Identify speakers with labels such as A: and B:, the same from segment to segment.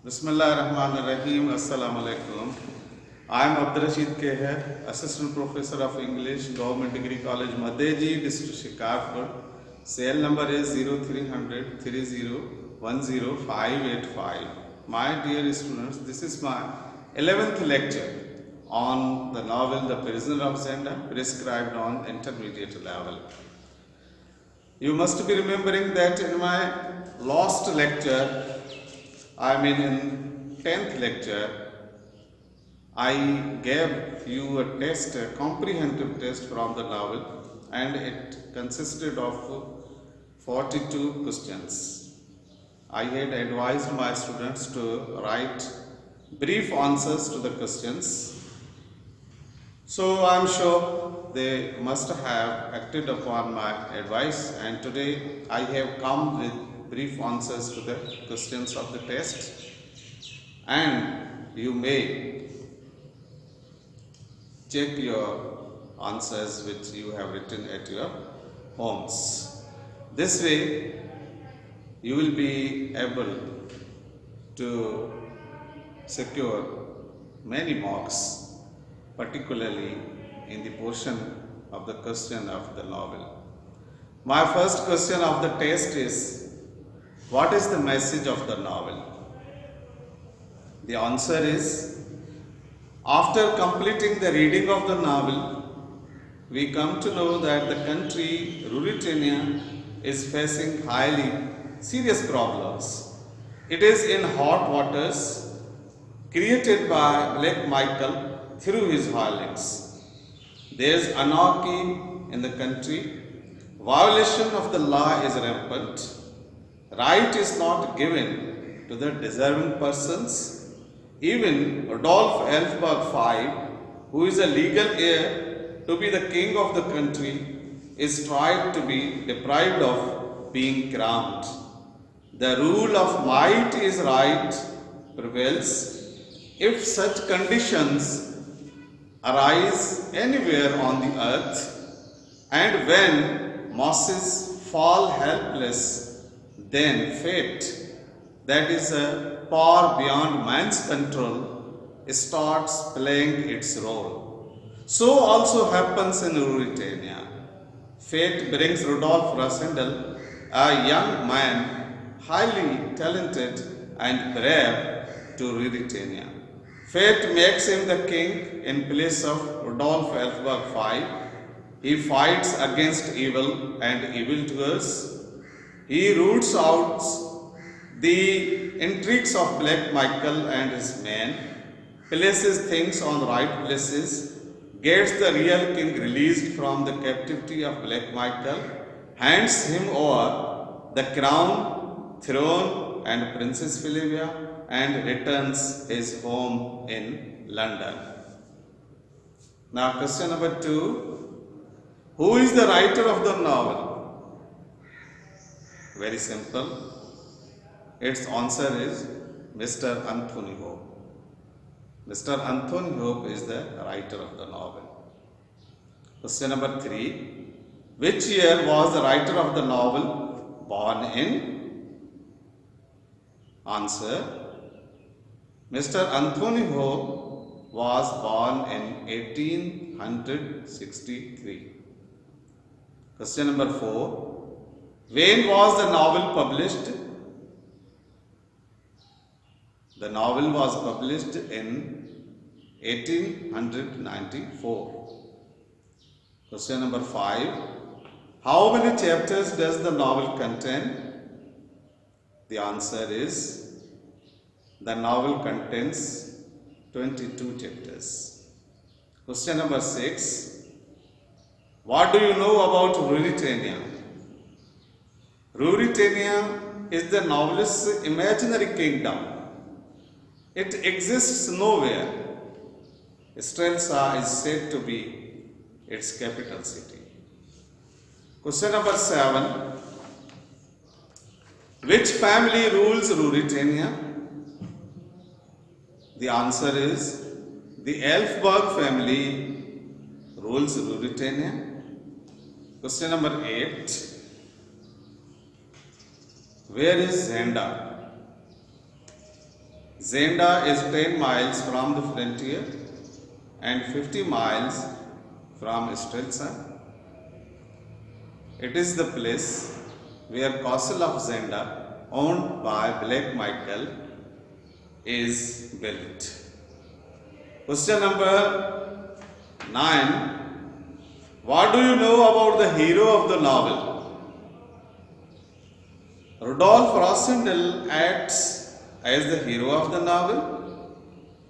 A: Bismillahirrahmanirrahim. Assalamu alaikum. I am Abdurrashid Keher, Assistant Professor of English, Government Degree College, Madheji, District Shikarpur. Cell number is 0300 3010585. My dear students, this is my 11th lecture on the novel The Prisoner of Zenda, prescribed on intermediate level. You must be remembering that in my last lecture, in 10th lecture, I gave you a test, a comprehensive test from the novel, and it consisted of 42 questions. I had advised my students to write brief answers to the questions. So I am sure they must have acted upon my advice, and today I have come with brief answers to the questions of the test, and you may check your answers which you have written at your homes. This way you will be able to secure many marks, particularly in the portion of the question of the novel. My first question of the test is, what is the message of the novel? The answer is, after completing the reading of the novel, we come to know that the country Ruritania is facing highly serious problems. It is in hot waters created by Black Michael through his hirelings. There is anarchy in the country. Violation of the law is rampant. Right is not given to the deserving persons. Even Rudolf Ellsberg V, who is a legal heir to be the king of the country, is tried to be deprived of being crowned. The rule of might is right prevails. If such conditions arise anywhere on the earth, and when masses fall helpless, then fate, that is a power beyond man's control, starts playing its role. So also happens in Ruritania. Fate brings Rudolf Rassendyll, a young man, highly talented and brave, to Ruritania. Fate makes him the king in place of Rudolf Ellsberg V. He fights against evil and evildoers. He roots out the intrigues of Black Michael and his men, places things on right places, gets the real king released from the captivity of Black Michael, hands him over the crown, throne and Princess Philippa, and returns his home in London. Now question number 2. Who is the writer of the novel? Very simple. Its answer is Mr. Anthony Hope. Mr. Anthony Hope is the writer of the novel. Question number 3. Which year was the writer of the novel born in? Answer. Mr. Anthony Hope was born in 1863. Question number 4. When was the novel published? The novel was published in 1894. Question number 5. How many chapters does the novel contain? The answer is, the novel contains 22 chapters. Question number 6. What do you know about Ruritania? Ruritania is the novelist's imaginary kingdom. It exists nowhere. Strelsa is said to be its capital city. Question number 7. Which family rules Ruritania? The answer is, the Ellsberg family rules Ruritania. Question number 8. Where is Zenda? Zenda is 10 miles from the frontier and 50 miles from Strelsa. It is the place where Castle of Zenda, owned by Black Michael, is built. Question number 9. What do you know about the hero of the novel? Rudolf Rossendel acts as the hero of the novel.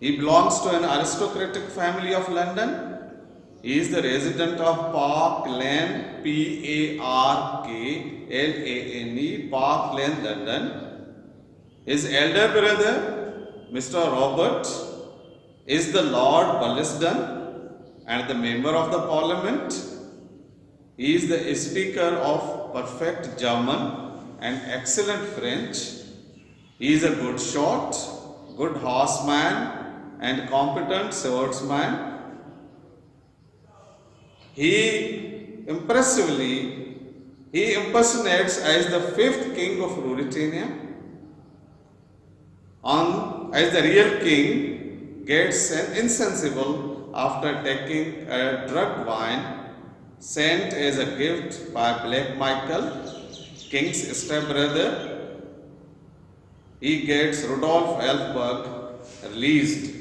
A: He belongs to an aristocratic family of London. He is the resident of Park Lane, Parklane, Park Lane, London. His elder brother, Mr. Robert, is the Lord Bulliston and the member of the Parliament. He is the speaker of perfect German and excellent French. He is a good shot, good horseman, and competent swordsman. He impersonates as the 5th king of Ruritania. As the real king gets insensible after taking a drugged wine sent as a gift by Black Michael, king's stepbrother. He gets Rudolf Elphberg released.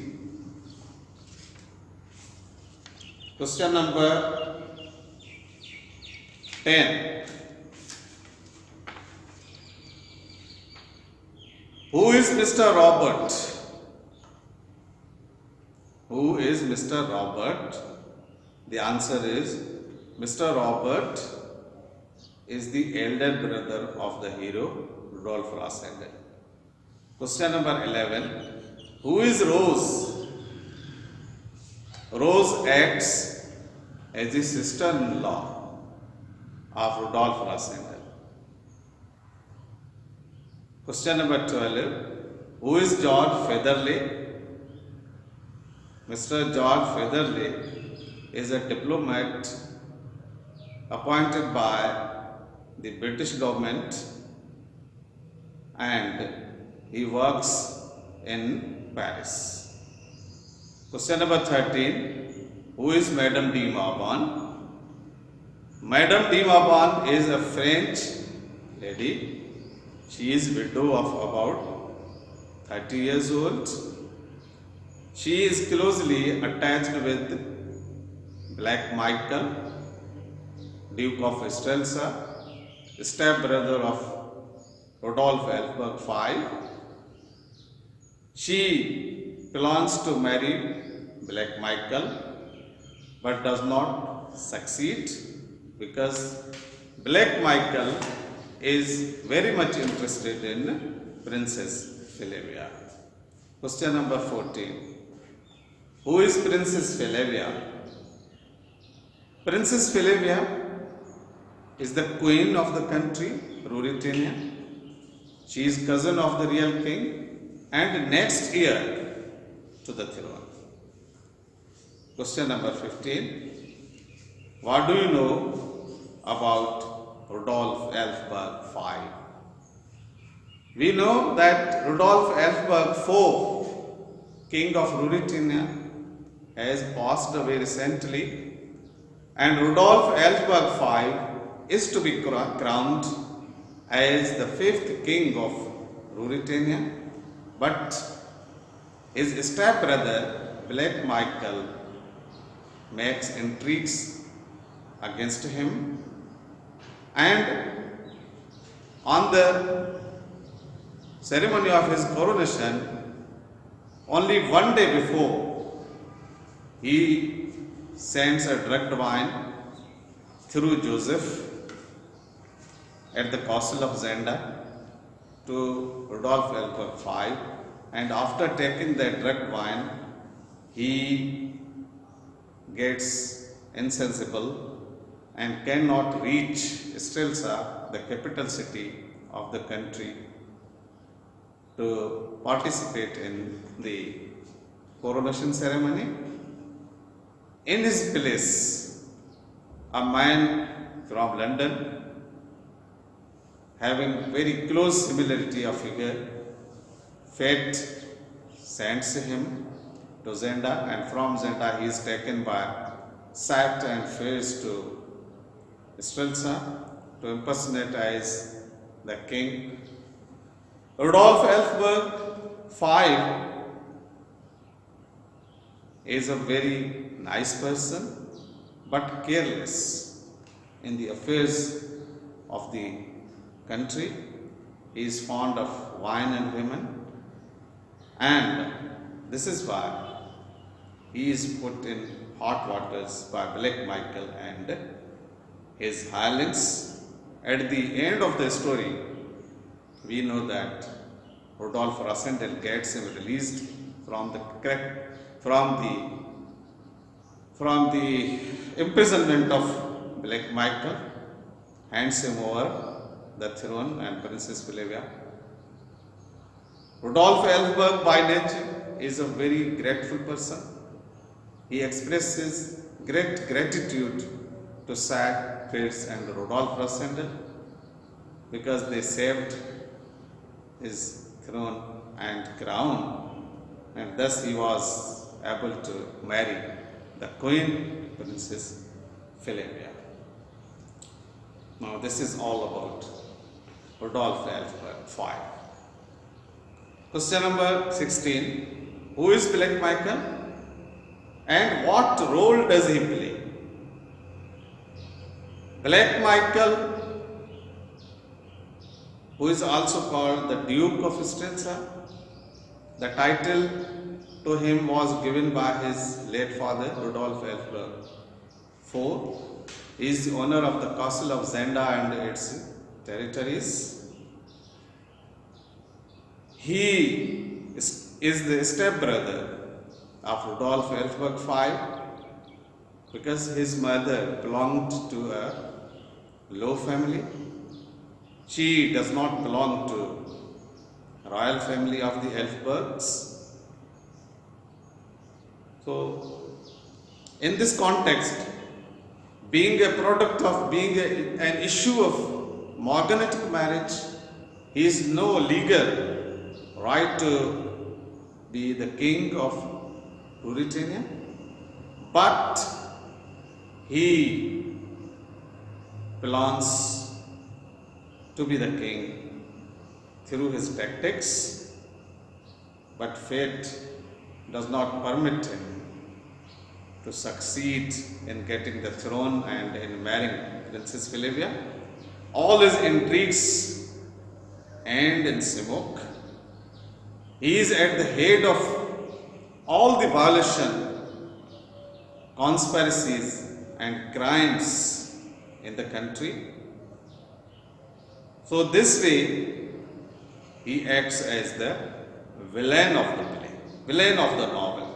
A: Question number 10. Who is Mr. Robert? Who is Mr. Robert? The answer is Mr. Robert is the elder brother of the hero Rudolf Rossendel. Question number 11. Who is Rose? Rose acts as the sister-in-law of Rudolf Rossendel. Question number 12. Who is George Featherley? Mr. George Featherley is a diplomat appointed by the British government and he works in Paris. Question number 13. Who is Madame de Mauban? Madame de Mauban is a French lady. She is widow of about 30 years old. She is closely attached with Black Michael, Duke of Strelsa, stepbrother of Rudolf Elphberg V. She plans to marry Black Michael but does not succeed because Black Michael is very much interested in Princess Flavia. Question number 14. Who is Princess Flavia? Princess Flavia is the queen of the country, Ruritania. She is cousin of the real king and next heir to the throne. Question number 15. What do you know about Rudolf Elphberg V? We know that Rudolf Elphberg IV, king of Ruritania, has passed away recently and Rudolf Elphberg V is to be crowned as the 5th king of Ruritania, but his stepbrother Black Michael makes intrigues against him, and on the ceremony of his coronation, only one day before, he sends a drugged wine through Joseph at the castle of Zenda to Rudolf Elphberg V, and after taking the drugged wine, he gets insensible and cannot reach Strelsa, the capital city of the country, to participate in the coronation ceremony. In his place, a man from London, having very close similarity of figure, fat, sends him to Zenda, and from Zenda he is taken by Sat and Fairs to Strelza to impersonate as the king. Rudolf Elphberg 5 is a very nice person but careless in the affairs of the country. He is fond of wine and women, and this is why he is put in hot waters by Black Michael and his hirelings. At the end of the story, we know that Rudolf Rassendyll gets him released from the imprisonment of Black Michael, hands him over the throne and Princess Flavia. Rudolf Elphberg by nature is a very grateful person. He expresses great gratitude to Sat, Fritz and Rudolf Rassendyll because they saved his throne and crown, and thus he was able to marry the Queen Princess Flavia. Now this is all about Rudolf Elphberg 5. Question number 16. Who is Black Michael and what role does he play? Black Michael, who is also called the Duke of Strelza, the title to him was given by his late father Rudolf Elphberg. 4. He is the owner of the castle of Zenda and its territories. He is the stepbrother of Rudolf Elphberg 5 because his mother belonged to a low family. She does not belong to royal family of the Elphbergs. So, in this context, being a product of an issue of morganatic marriage, he is no legal right to be the king of Ruritania, but he belongs to be the king through his tactics, but fate does not permit him to succeed in getting the throne and in marrying Princess Flavia. All his intrigues end in smoke. He is at the head of all the violation, conspiracies and crimes in the country. So this way, he acts as the villain of the play, villain of the novel.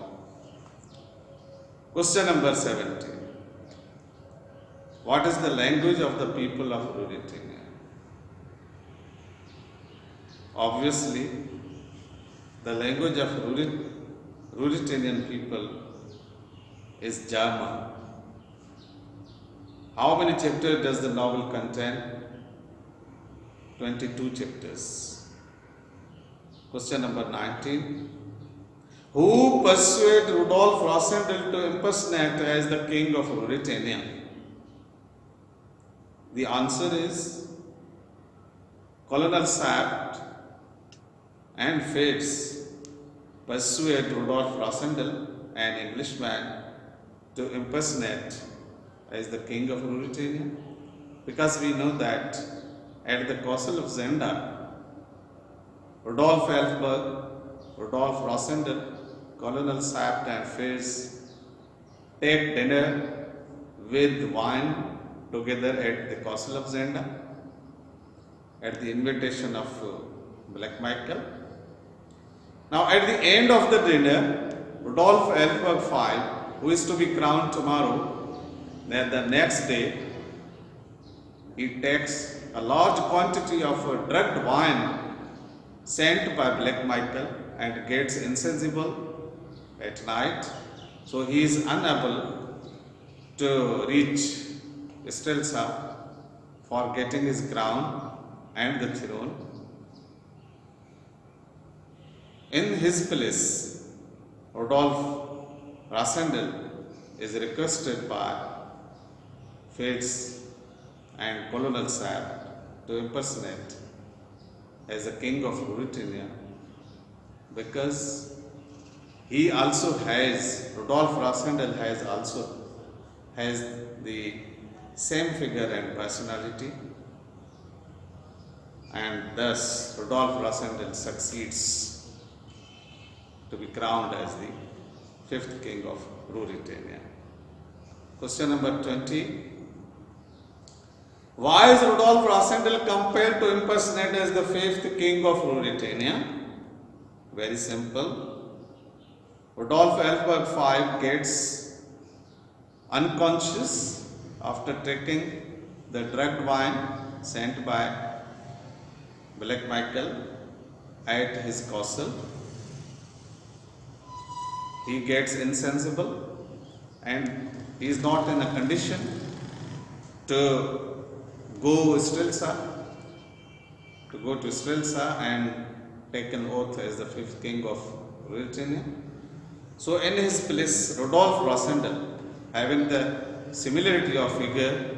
A: Question number 17. What is the language of the people of Ruritania? Obviously, the language of Ruritanian people is German. How many chapters does the novel contain? 22 chapters. Question number 19. Who persuaded Rudolf Rassendyll to impersonate as the king of Ruritania? The answer is Colonel Sapt and Fritz persuade Rudolf Rassendyll, an Englishman, to impersonate as the king of Ruritania, because we know that at the castle of Zenda, Rudolf Elphberg, Rudolf Rassendyll, Colonel Sapt and Fritz take dinner with wine together at the castle of Zenda at the invitation of Black Michael. Now at the end of the dinner, Rudolf Elphberg 5, who is to be crowned tomorrow, then the next day, he takes a large quantity of drugged wine sent by Black Michael and gets insensible at night. So he is unable to reach Strelza for getting his crown and the throne. In his place, Rudolf Rassendyll is requested by Fritz and Colonel Saab to impersonate as the king of Ruritania, because he also has, Rudolf Rassendyll has the same figure and personality, and thus Rudolf Rassendyll succeeds to be crowned as the fifth king of Ruritania. Question number 20. Why is Rudolf Rassendyll compelled to impersonate as the fifth king of Ruritania? Very simple. Rudolf Elphberg V gets unconscious after taking the drugged wine sent by Black Michael at his castle. He gets insensible and he is not in a condition to go to Strelsa and take an oath as the fifth king of Ruritania. So in his place, Rudolf Rassendyll, having the similarity of figure,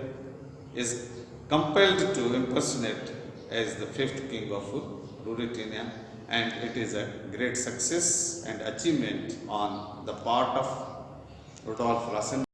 A: is compelled to impersonate as the fifth king of Ruritania, and it is a great success and achievement on the part of Rudolf Rassendyll.